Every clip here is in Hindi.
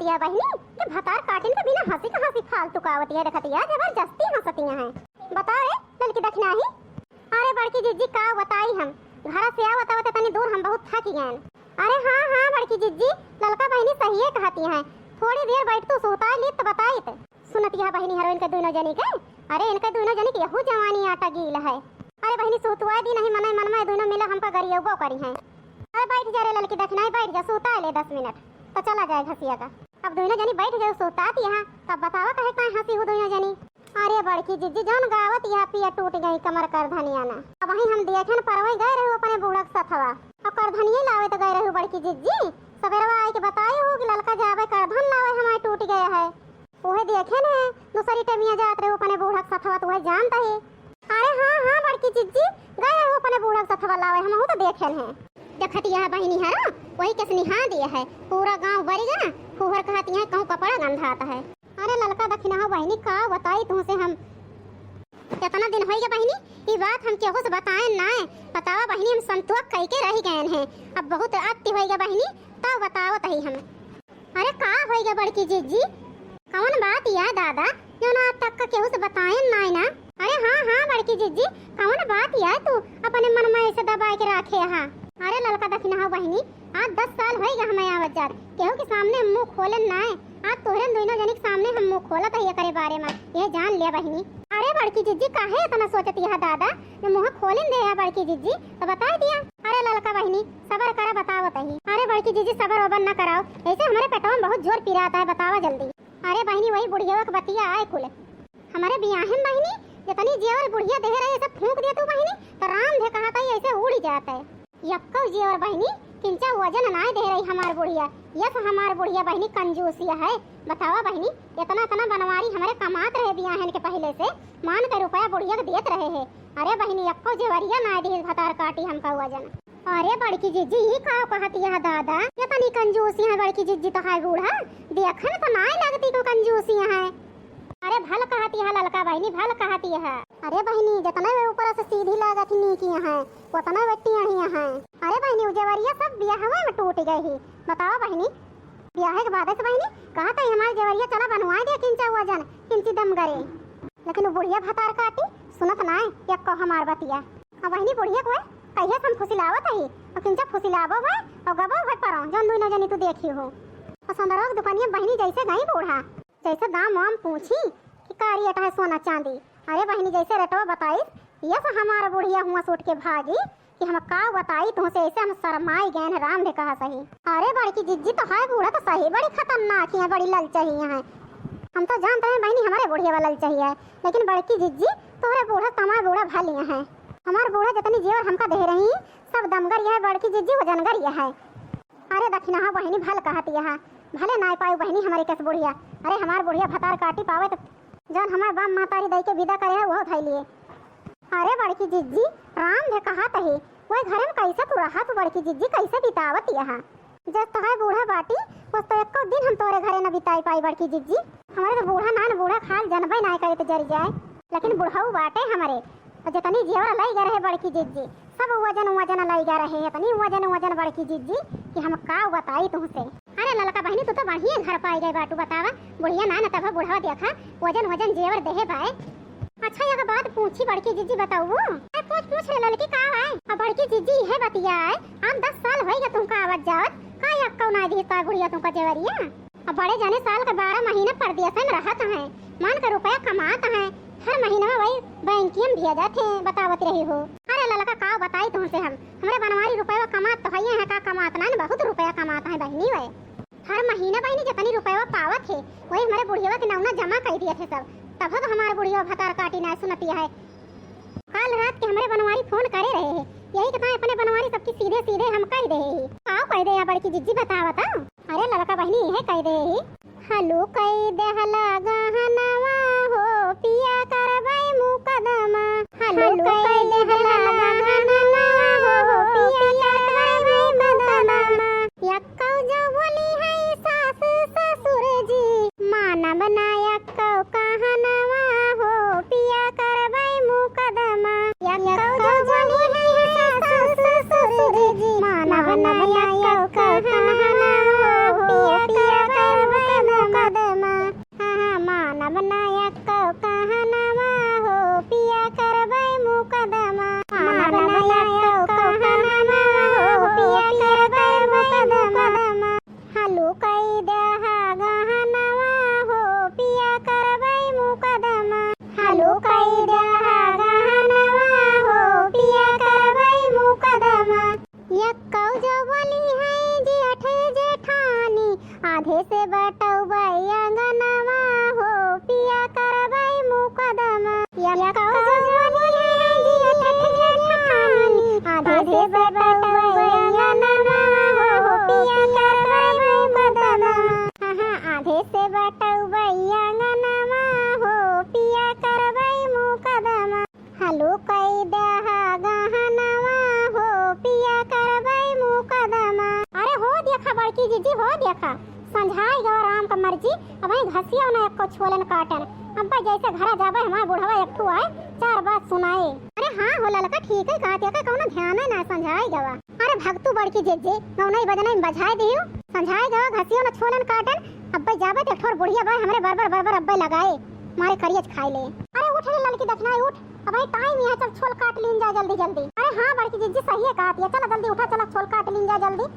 है बहनी कि भतार काटिन के बिना हंसी का हंसी फालतू कावती है देखती है जबरदस्ती हंसती हैं। बताओ रे लड़की दखना ही। अरे बड़की जीजी का बताई हम घर से आवत आवत तनी दूर हम बहुत थक गए। अरे हाँ हाँ बड़की जीजी ललका बहनी सही है कहती हैं, थोड़ी देर बैठ तू सोता ली तो बताई तो सुनती है बहनी हरो इनके दोनों जनी के। अरे इनके दोनों जनी के यहू जवानी आटा गील है। अरे बहनी सोतुआ दी नहीं मने मन में दोनों मिले हमका गरियो करी हैं। अरे बैठ जा रे लड़की दखना ही बैठ जा सोता ले 10 मिनट तो चला जाए घसिया का। अब दोनों जनी बैठ जाओ सोता यहाँ तब बतावा कहे कहाँ हंसी हो दोनों जनी। अरे बड़की जीजी जौन गावत यहाँ पिया टूट गई कमर कर धनिया ना। अब वहीं हम देखे परवई गए रहे अपने बूढ़ा के सथवा और कर धनिया लावे तो गए रहे बड़की जीजी सवेरवा आई के बताए हो कि ललका जावे कर धन लावे हमारे टूट गया है। ओहे देखे न दूसरी टेमिया जात रहे अपने बूढ़ा के सथवा तो जानता है। अरे हाँ हाँ बड़की जीजी गए रहे अपने बूढ़ा के सथवा लावे हम तो देखे हैं। देखती है बहनी है वही के स्नेहा दिया है पूरा गांव भर गया फूहर कहती है कहूँ कपड़ा गंधाता है। अरे ललका दखिना हो बहनी का बताई तुमसे हम कितना दिन हो गया बहनी ये बात हम केहू से बताएं ना। बतावा बहनी हम संतुआ कह के रह गए हैं अब बहुत अति हो गया बहनी तब बताओ तही हम। अरे का हो गया बड़की जीजी कौन बात या दादा जो ना तक का केहू से बताएं ना। अरे हाँ हाँ बड़की जीजी कौन बात या तू अपने मन में ऐसे दबा के रखे हाँ। अरे ललका दखिना हो बहनी आज 10 साल हो गया हमें आवत जात केहू के सामने मुंह खोलन ना है। आज तोहरे दोनों जनी के सामने हम मुंह खोलत है करे बारे में ये जान लिया बहनी। अरे बड़की जीजी काहे इतना सोचती है दादा जो मुंह खोलन दे है बड़की जीजी तो बता दिया। अरे ललका बहनी सबर करा बताओ तही। अरे बड़की जीजी सबर वबर न कराओ ऐसे हमारे पेटों में बहुत जोर पीराता है बतावा जल्दी। अरे बहनी वही बुढ़िया के बतिया आए कुल हमारे बियाहन बहनी जितनी जेवर बुढ़िया दे रही सब फूंक दिया तू बहनी तो राम दे कहा था ऐसे उड़ जाता है यक्का जेवर बहनी किंचा वजन ना दे रही हमार बुढ़िया। यस हमार बुढ़िया बहनी कंजूसिया है बतावा बहनी इतना इतना बनवारी हमारे कमात रहे बियाहन के पहले से मान कर रुपया बुढ़िया के देत रहे है। अरे बहनी यक्का जेवरिया ना दे भतार काटी हमका वजन। अरे बड़की जीजी ये का कहती है दादा इतनी कंजूसिया है बड़की जीजी तो है बूढ़ा देखन तो ना लगती को कंजूसिया है। अरे भल कहती है ललका बहनी भल कहती है। अरे बहनी जितना वे ऊपर से सीधी लागत नीकी है उतना वे टेढ़िया है। अरे बहनी उजवरिया सब ब्याह में टूट गई ही बताओ बहनी ब्याह के बाद से बहनी कहा था हमारे जवरिया चला बनवा दे किंचा वजन किंची दम करे लेकिन वो बुढ़िया भतार काटी सुनत ना एक को हमार बतिया। अब बहनी बुढ़िया को कहिए हम फुसिलावत है और किंचा फुसिलावो है और गबो है परो जौन दुनो जनी तू देखी हो और संदरों की दुकानिया बहनी जैसे गई बूढ़ा जैसे दाम वाम पूछी कि का रेट है सोना चांदी। अरे बहनी जैसे रेटवा बताई यस हमारा बुढ़िया हुआ सूट के भागी कि हम का बताई तुमसे ऐसे हम शर्माई गए हैं राम ने कहा सही। अरे बड़की जिज्जी तो है बूढ़ा तो सही बड़ी खतरनाक है बड़ी ललचही है। हम तो जानते हैं बहनी हमारे बुढ़िया वाला ललचही है लेकिन बड़की जिज्जी तोहरे बूढ़ा तमार बूढ़ा भालिया है। हमारे बूढ़ा जितनी जेवर हमका दे रही सब दमगर है बड़की जिज्जी वजनगर है। अरे दक्षिणा हाँ बहनी भल कहती है भले ना पाई बहनी हमारी कैसे बुढ़िया। अरे हमार बुढ़िया भतार काटी पावे तो जौन हमारे बाप मातारी दई के विदा करे है वो थई लिए। अरे बड़की जिज्जी राम ने कहा तही वही घर में कैसे तू रहा तो बड़की जिज्जी कैसे बितावत यहाँ जब तो है बूढ़ा बाटी बस तो एक दिन हम तोरे घरे न बिताई पाई बड़की जिज्जी। हमारे तो बूढ़ा ना बूढ़ा खाल जनबे ना करे तो जर जाए लेकिन बुढ़ाऊ बाटे हमारे जितनी जेवर लाई जा रहे बड़की जिज्जी सब वजन वजन लाई जा रहे है इतनी वजन वजन बड़की जिज्जी कि हम का बताई तुमसे। अरे ललका बहनी तू तो बढ़िया घर पाई गई बाटू बतावा बुढ़िया ना न तब बुढ़ावा देखा वजन वजन जेवर देहे भाई। अच्छा ये बात पूछी बड़की जिज्जी बताऊ पूछ रे लड़की का है। अब बड़की जिज्जी है बतिया है हम 10 साल हो गए तुमका आवाज जावत का यक्का ना दी का बुढ़िया तुमका जेवरिया। अब बड़े जाने साल का 12 महीना परदेश में रहत है मान कर रुपया कमाता है हर महीना में वही बैंक में भेजा थे बतावत रही हो। अरे ललका का बताई तुमसे हम हमारे बनवारी रुपया कमात तो है का कमात ना बहुत रुपया कमाता है बहनी वे हर महीना बहनी जितनी रुपया पावत है वही हमारे बुढ़िया के नौना जमा कर दिए थे सब तब तो हमारे बुढ़िया भतार काटी ना सुनती है। कल रात के हमारे बनवारी फोन करे रहे है यही कहता अपने बनवारी सबकी सीधे सीधे हम कह दे आओ कह दे बड़की जिज्जी बतावत। अरे ललका बहनी है कह दे हलो कह दे हला गहनवा हो पिया करबै मुकदमा हलो कह दे हला गहनवा हो पिया करबै मुकदमा यक्का जो बोली है सास ससुर जी मानव नायक कहनवा हो पिया करबै मुकदमा यक्का जो बोली है सास ससुर जी मानव नायक कहनवा हो पिया करबै बटौबैया नमा हो पिया करबै मुकदमा। हाँ आधे से बटौबैया नमा हो पिया करबै मुकदमा। हलू कई दहा गहनवा हो पिया करबै मुकदमा। अरे हो देखा बड़की जीजी हो देखा संझाई गवा राम का मर्जी। अब घसिया ना एको छोलन काटन। अब जैसे घर जाबे हमार बुढ़वा एकठू आए चार बात सुनाए। अरे हाँ हो ललका ठीक है कहते का कौनो ध्यान है ना संझाई गवा। अरे भगतू बड़की जीजी नौनई बजनई बजाए दियो संझाई गवा घसिया ना छोलन काटन। अब जाबे तो ठोर बुढ़िया भाई हमरे बरबर अब्बे लगाए मारे करियज खाई ले। अरे उठ रे ललकी दखनाई उठ अब टाइम है चल छोल काट लीन जा जल्दी जल्दी। अरे हाँ बड़की जीजी सही है कहती है चलो जल्दी उठा चला छोल काट लीन जा जल्दी।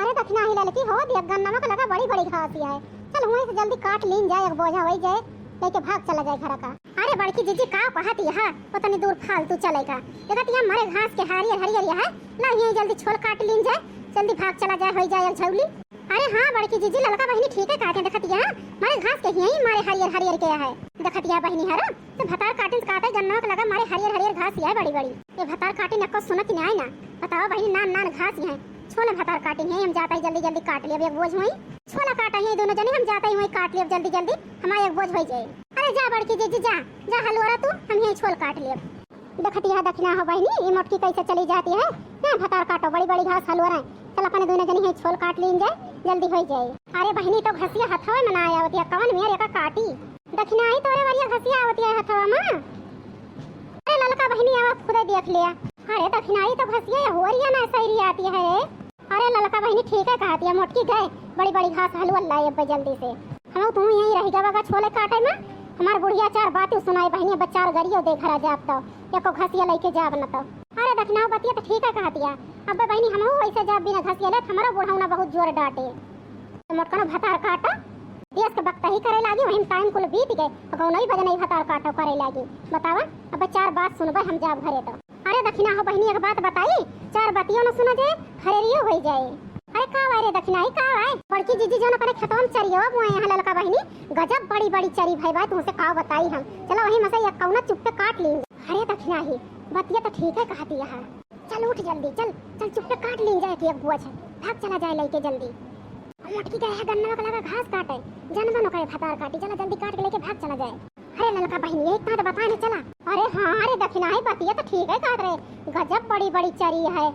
अरे दखना ही ललकी हो देख गन्ना का लगा बड़ी बड़ी घास है चल वहीं से जल्दी काट लीन जाए एक बोझा वही जाए लेके भाग चला जाए घर का। अरे बड़की जीजी का कहती है उतनी दूर फालतू चलेगा देखती है हमारे घास के हरियर हरियर है ना यही जल्दी छोल काट लीन जाए जल्दी भाग चला जाए हो जाए झौली। अरे हाँ बड़की जीजी ललका बहनी ठीक है कहते हैं देखती है हमारे घास के यही मारे हरियर हरियर के है देखती है बहनी है तो भतार काटे काटे गन्ना का लगा मारे हरियर हरियर घास है बड़ी बड़ी ये भतार काटे नको सुनत नहीं आए ना बताओ बहनी नान नान घास है छोला भतार काटे हैं हम जाता ही जल्दी जल्दी काट लिया एक बोझ वही छोला काटा है दोनों जने हम जाता ही वही काट लिया जल्दी जल्दी हमारा एक बोझ हो जाए। अरे जा बड़की जीजी जा जा हलवारा तू हम यही छोल काट लिया देखती है दखना हो बहनी ये मोटकी कैसे चली जाती है ना भतार काटो बड़ी बड़ी घास हलवारा चल अपने दोनों जने यही छोल काट लीन जाए जल्दी हो जाए। अरे बहनी तो घसिया हथवा में ना आवती है कवन मेरे का काटी दखना आई तोरे वाली घसिया आवती है हथवा में। अरे ललका बहनी आवाज खुद देख लिया। अरे दखना आई तो घसिया होरिया ना सही आती है। अरे ललका बहनी ठीक है कहती है मोटकी गए बड़ी बड़ी घास हलवा लाई अब जल्दी से हम तुम यहीं रह जावा छोले काटे में हमार बुढ़िया चार बातें सुनाई बहनी बच्चा गरियो देख रहा जाब तो एको घसिया लेके जाब न तो। अरे दखना बतिया तो ठीक है कहती है अब बहनी हम वैसे जाब बिना घसिया ले हमारा बुढ़ाउना बहुत जोर डांटे मोटकनो भतार काटा देश के वक्त ही करे लागी वहीं टाइम कुल बीत गए गौनई बजनई भतार काटो करे लागी बतावा अब चार बात सुनबे हम जाब घरे तो। अरे दखिना हो बहनी एक बात बताई चार बातियों न सुना जाए खरेरियो हो जाए। अरे का वारे दखिना ही का वाए बड़की जीजी जो न अपने खेतों में चरियो वो यहाँ ललका बहनी गजब बड़ी बड़ी चरी भाई बात तुमसे का बताई हम चलो वही मसे एक कौना चुप पे काट ली। अरे दखिना ही बतिया तो ठीक है कहती है चल उठ जल्दी चल चल चुप पे काट ली जाए एक बुआ भाग चला जाए लेके जल्दी मोटकी गए है गन्ना का लगा घास काटे जानबा न करे भतार काटी चला जल्दी काट के लेके भाग चला जाए। अरे ललका बहनी एक बात बताने चला। अरे हाँ अरे दखिना है बतिया तो ठीक है काट रहे गजब बड़ी बड़ी चरी है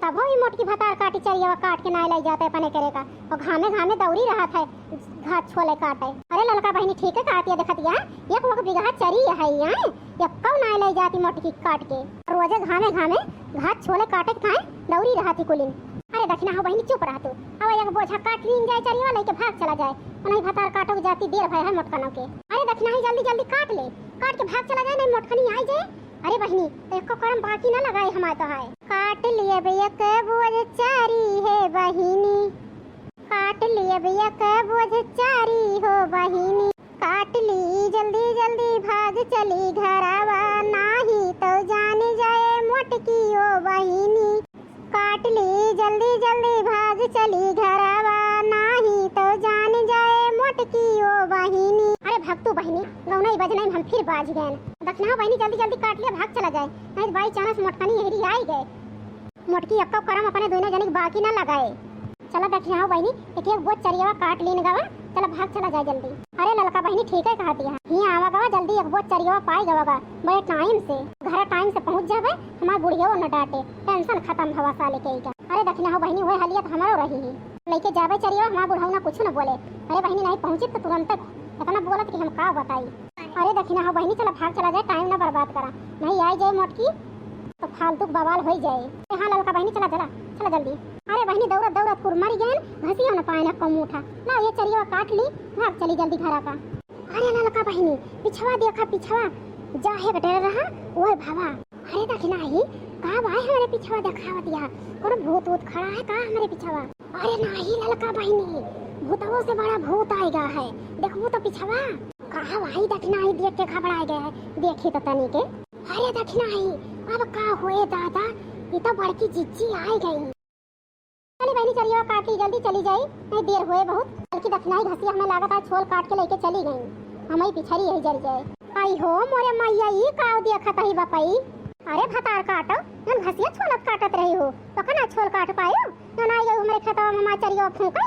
तब भी मोटकी भतार काटी चरी काट के ना ले जाते अपने करेगा और घामे घामे दौड़ी रहा था घास छोले काटे। अरे ललका बहनी ठीक है कहती है देखती है एक वक्त बिगहा चरी है यहाँ एक कौ ना ले जाती मोटकी काट के रोजे घामे घामे घास छोले काटे खाए दौड़ी रहा थी कुलिन। अरे दखिना हो बहनी चुप रहा तू अब एक बोझा काट लीन जाए चरिया लेके भाग चला जाए नहीं भतार काटो जाती देर भय है मोटकनों के। अरे दखिना ही जल्दी जल्दी काट ले काट के भाग चला जाए नहीं मोटकनी आई जाए। अरे बहनी तो एक करम बाकी ना लगाए हमारे तो है काट लिए भैया के बोझ चारी है बहिनी काट लिए भैया के बोझ चारी हो बहिनी काट ली जल्दी जल्दी भाग चली घरावा नाही तो जाने जाए मोटकी ओ बहिनी काट ली जल्दी जल्दी भाग चली घरावा नाही तो जाने जाए मोटकी ओ बहिनी। अरे भक्तू बहनी गौनई बजनई हम फिर बाज गए दखना बहनी जल्दी जल्दी काट लिया भाग चला जाए नहीं बाई चांस मोटकनी यही आई गए मोटकी अक्का करम अपने दोनों जने बाकी ना लगाए। चला दखना बहनी एक एक बोझ चरिया काट लीन गवा चला भाग चला जाए जल्दी। अरे ललका बहनी ठीक है कहती है यहाँ आवा गवा जल्दी एक बोझ चरिया पाई गवा बड़े टाइम से घर टाइम से पहुँच जावे हमारे बुढ़िया न डांटे टेंशन खत्म हवा साले के। अरे दखना हो बहनी वही हालियत हमारो रही है लेके जावे चरिया हमारा बुढ़ाउना कुछ न बोले। अरे बहनी नहीं पहुँची तो तुरंत इतना बोलत कि हम का बताई। अरे दखना हो बहनी चला भाग चला जाए टाइम ना बर्बाद करा नहीं आई जाए मोटकी तो फालतू बवाल हो जाए। हाँ ललका बहनी चला चला चला जल्दी। अरे बहनी दौड़त दौड़त कुर मर गए घसिया न पाए ना कम उठा ना ये चरिया काट ली भाग चली जल्दी घर का। अरे ललका बहनी पिछवा देखा पिछवा जाहे डर रहा वो भावा। अरे दखना ही का भाई हमारे पिछवा दिखावत या कौन भूत वूत खड़ा है का हमारे पिछवा। अरे नहीं ललका बहनी भूतों से बड़ा भूत आएगा है देखो तो पिछवा कहा भाई दखना ही देख के घबरा गए है देखी तो तनी के। अरे दखना ही अब का हुए दादा ये तो बड़की जीजी आई गई। चली बहनी चलिए काटी जल्दी चली जाई नहीं देर हुए बहुत बल्कि दखना ही घसिया हमें लागत है छोल काट के लेके चली गई हमें पिछड़ी यही जल जाए। आई हो मोरे मैया ये का देखत ही बपाई। अरे भतार काटो हम घसिया छोलत काटत रही हो हमार चरियो फूंका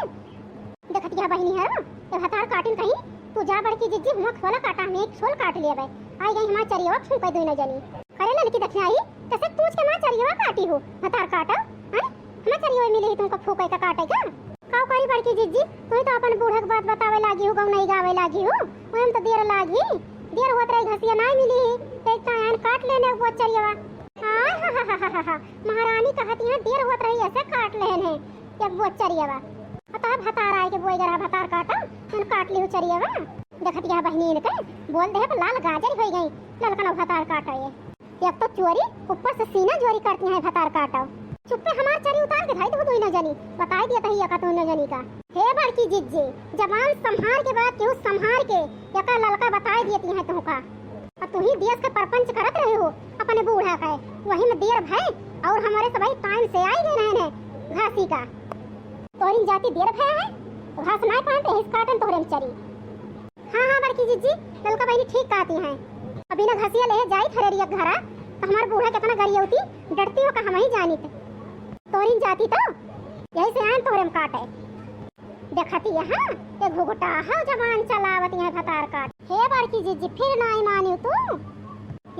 देखतिया बहिनी है ये भतार काटिन कहीं तू जा बड़की जिज्जी हुआ खोला काटा में एक सोल काट लिया बे आई गई हमार चरियो फूंका दुई न जनी करे लड़की देखने आई कैसे पूछ के मां चरियो काटी हो भतार काटा हैं हमार चरियो मिले तुमको फूंका का काटे का काव करी बड़की जिज्जी तू तो अपन बूढ़ा के बात बतावे लागी हो गौ नहीं गावे लागी हो ओम तो देर लागी देर होत रही घसिया नहीं मिली एक टाइम काट लेने वो चरियो महारानी कहती है देर होत रही ऐसे काट लेने एक वो चरियो अतः भतार आए के बोई गरा भतार काटा उन काट ली चरियावा देखतिया बहनी ने बोल दे लाल गाजर हो गई ललकन भतार काटा ये एक तो चोरी ऊपर से सीना चोरी करती है भतार काटा चुप्पे हमार चरी उतार के धाई तो तू न जानी बता दिया तही का तू न जानी का हे बड़की जिज्जी जबान संभाल के बात केहू संभाल के यका ललका बता देती है तुमका अब तू ही देश के परपंच करत रहे हो अपने बूढ़ा का वही में देर भय और हमारे सभी टाइम से आई गए रहने घासी का तोरी जाति देर भय है घास नहीं पाते इस काटन तोरे में चरी हां बड़की जिज्जी ललका बहनी ठीक कहती हैं अभी ना घसिया ले जाई थरेरिया घरा तो हमार बूढ़ा कितना गरियौती डरती हो का हम ही जानी तोरी जाति तो यही से आन तोरे में काटे देखती है ये घुघटा हा जबान चलावती है भतार काट हे बड़की जिज्जी फिर नहीं मानी तू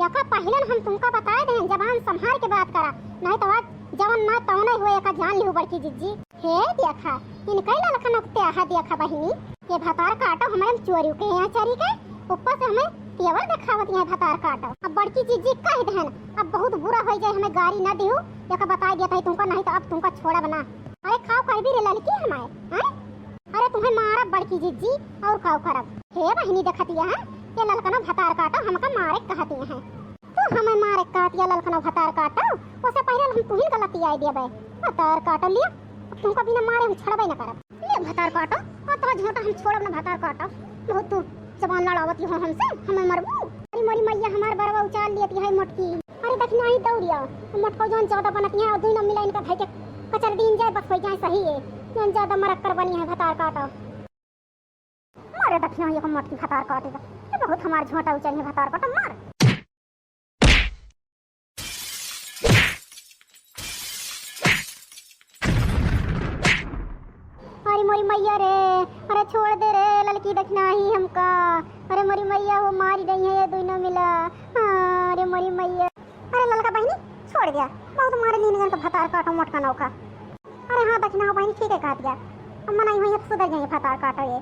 यका पहले हम तुमका बताए दे जबान संभाल के बात करा नहीं तो आज जवन ना तौने हुए का जान लियो बड़की जिज्जी हे देखा इन कई ललखन उठते आहा देखा बहिनी ये भतार काटो हमारे चोरी के यहाँ चरी के ऊपर से हमें तेवर दिखावती है भतार काटो अब बड़की जिज्जी कह देन अब बहुत बुरा हो जाए हमें गाड़ी न दियो यका बता दिया था तुमको नहीं तो अब तुमका छोड़ा बना अरे खाओ कर भी रे लड़की हमारे हैं अरे तुम्हें मारा बड़की जिज्जी और खाओ करब हे बहिनी देखती है ये ललकन भतार काटो हमका मारे कहती है तो हमें मारे कहती है ललकन भतार काटो उससे पहले हम तुहिन गलती आई दिया बे भतार काटो लिया तुमको बिना मारे हम छड़बे न करब ले भतार काटो और तो झोटा हम छोड़ब न भतार काटो बहुत तू जबान लड़ावती हो हमसे हमें मरबू अरे मोरी मैया हमार बरवा उचाल लेती है मटकी अरे देखना ही दौड़िया मटको जोन ज्यादा बनती है और दुई न मिला इनका भाई के कचर दिन जाए बस हो जाए सही है जोन ज्यादा मरक कर बनी है भतार काटो मारे देखना ये मटकी भतार काटेगा ये बहुत हमार झोटा उचाल है भतार काटो मार अरे मोरी मैया रे अरे छोड़ दे रे लड़की देखना ही हमका अरे मोरी मैया वो मारी गई है ये दोनों मिला अरे मोरी मैया अरे ललका बहनी छोड़ दिया बहुत मारे नीन गन का भतार काटो मोटका नौका अरे हाँ देखना बहनी ठीक है काट दिया अम्मा नहीं हुई सुधर गई भतार काटो ये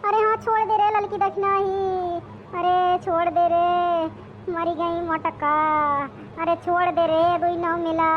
अरे हाँ छोड़ दे रे लड़की देखना ही अरे छोड़ दे रे मरी गई मोटका अरे छोड़ दे रे दोनों मिला